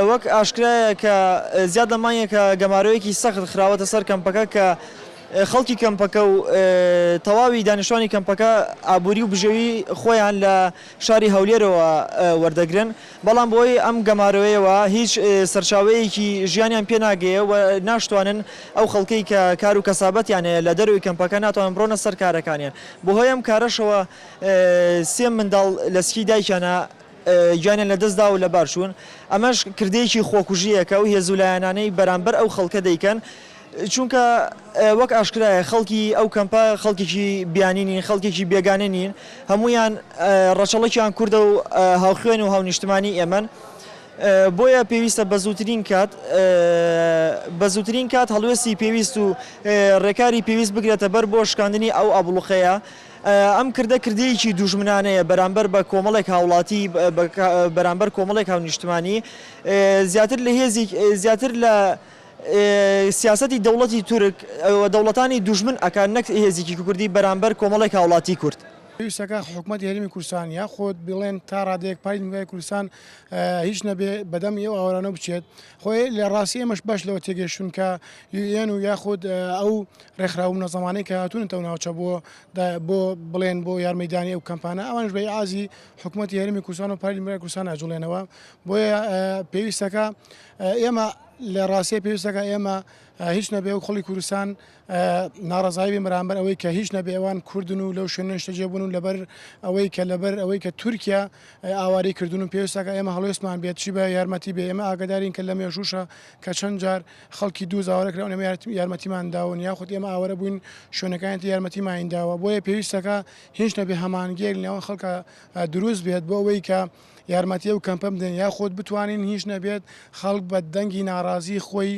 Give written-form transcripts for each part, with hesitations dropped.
وەک ئاشکرایە کە زیاد لەمانیە کە گەمارەوەیەکی سەخت خراوەتە سەر کەمپەکە کە خەڵکی کەمپەکە و تەواوی دانیشتوانی کەمپەکە ئابووری و بژێوی خۆیان لە شاری هەولێرەوە وەردەگرن، بەڵام بۆی ئەم گەمارەوەیەوە هیچ سەرچاوەیەکی ژیانیان پێ ناگەیە و ناشتوانن ئەو خەڵکەی کە کار و کەسابەتیانەیە لە دەروی کەمپەکە ناتوانن بڕۆنە سەر کارەکانیان. بۆ هۆی ئەم کارەشەوە سێ منداڵ لە سکی دایکیانە گیانیان لە دەستدا و لە بارچوون. ئەمەش کردەیەکی خۆکوژیەکە و هێزولایەنانەی بەرامبەر ئەو خەڵکە دەیکەن، چونکە وەک ئاشکرایە خەڵکی ئەو کەمپە خەڵکێکی بیانی نین، خەڵکێکی بێگانە نین، هەمویان ڕەچەڵێکیان کوردە و هاوخوێن و هاونیشتمانی ئێمەن. بۆیە پێویستە بە زووترین کات هەڵوێستی پێویست و ڕێکاری پێویست بگرێتە بەر بۆ شکاندنی ئەو ئابڵوخەیە. ئەم کردەیەکی دوژمنانەیە بەرامبەر بە کۆمەڵێک هاوڵاتی، بەرامبەر کۆمەڵێک هاونیشتمانی، زیاتر لە سیاسەتی دەوڵەتی تورک دەوڵەتانی دوژمن ئەکان، نەک هێزێکی کوردی بەرامبەر کۆمەڵێک هاوڵاتی کورد. پێویستەکە حکوومەتی هەرێمی کوردستان یاخۆت بڵێن تا ڕادەیەک پای نگای کوردستان هیچ نەبێ بەدەمی ئەو ئاوارانە بچێت. خۆی لە ڕاستی ئێمەش باش لەوە تێگەیشتون کە یان و یاخود ئەو ڕێکخراو منەزەمانەی کە هاتوونەتەوە ناوچە بۆ بڵێن بۆ یارمەیدانی ئەو کەمپانە، ئەوانش بە ئازی حکوومەتی هەرێمی کوردستان و پای نگای کوردستان ئاجوڵێنەوە. بۆیە پێویستەکە ئێمە لە ڕاستیە پێویستەکە ئێمە هیچ نەبێ و خەڵی کوردستان ناڕزایی بەرامبەر ئەوەی کە هیچ نەبێ ئەوان کوردن و لەو شوێنە شتەجێبوون و لەبەر ئەوەی کە تورکیا ئاواری کردن و پێویستەکە ئێمە هەڵوێستمان بێت چی بە یارمەتی بێ. ئێمە ئاگادارین کە لە مێژوشە کە چەند جار خەڵکی دوو زاوەڕێکراون ئێمە یارمەتیمان داون یاخود ئێمە ئاوەرە بووین شوێنەکانی یارمەتیمان داوە. بۆیە پێویستەکە هیچ نەبێ هەمانگەر لەوان خەڵکە دروست بێت بۆ ئەوەی کە یارمەتی و کەمپە بدەن یاخۆت بتوانین هیچ نەبێت خەڵک بە دەنگی ناڕازی خۆی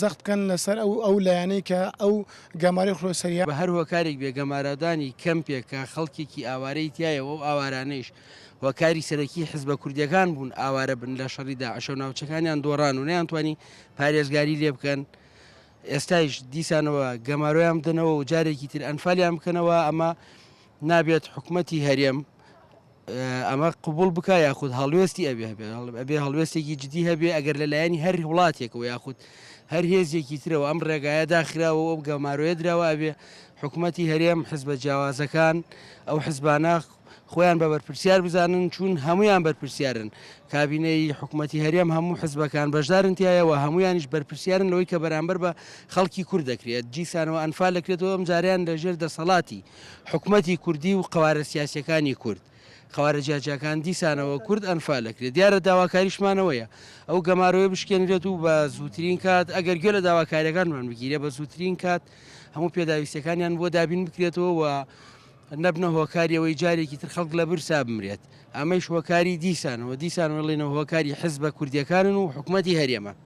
زەخت بکەن لەسەر ئەو لایەنەی کە ئەو گەماری خۆسەریە بە هەر هۆکارێک بێ گەمارەدانی کەمپێکە خەڵکێکی ئاوارەی تایەوە و ئاوارانەیش هۆکاری سەرەکی حیزبە کوردیەکان بوون ئاوارە بن لە شەڕی داعش و ناوچەکانیان دۆڕان و نەیانتوانی پارێزگاری لێ بکەن. ئێستایش دیسانەوە گەمارۆیان بدەنەوە و جارێکی تر ئەنفالیان بکەنەوە. ئەمە نابێت حکوومەتی هەرێم ئەمە قبول بکە یاخود هەڵوێستی ئەبێ هەڵوێستێکی جدی هەبێ ئەگەر لەلایەنی هەر وڵاتێکەوە یاخود هەر هێزێکی ترەوە ئەم ڕێگایە داخراوە و گەمارۆیە درراوە ئەبێ حکوومەتی هەرێم حزبە جیاوازەکان ئەو حزبانە خۆیان بە بەرپرسیار بزانن، چون هەمویان بەرپرسیارن. کابینەی حکوومەتی هەرێم هەموو حزبەکان بەشدارن تایەوە، هەمویانیش بەرپرسیارن لەوەی کە بەرامبەر بە خەڵکی کورد دەکرێت. جیسانەوە ئەنفال دەکرێتەوە ئەم جاریان لەژێر دەسەڵاتی حکوومەتی کوردی و قەوارە سیاسیەکانی کورد. خەوارە جیاجەکان دیسانەوە کورد ئەنفال دەکرێت. دیارە داواکاریشمانەوەیە ئەو گەمارۆیە بشکێنرێت و بە زووترین کات ئەگەر گوێ لە داواکاریەکانمان بگیرێ بە زووترین کات هەموو پێداویستەکانیان بۆ دابین بکرێتەوە و نەبنە هۆکاریەوەی جارێکی تر خەڵک لە برسا بمرێت. ئەمەش هۆکاری دیسانەوە لێنەوە هۆکاری حیزبە کوردیەکانن و حکوومەتی هەرێمە.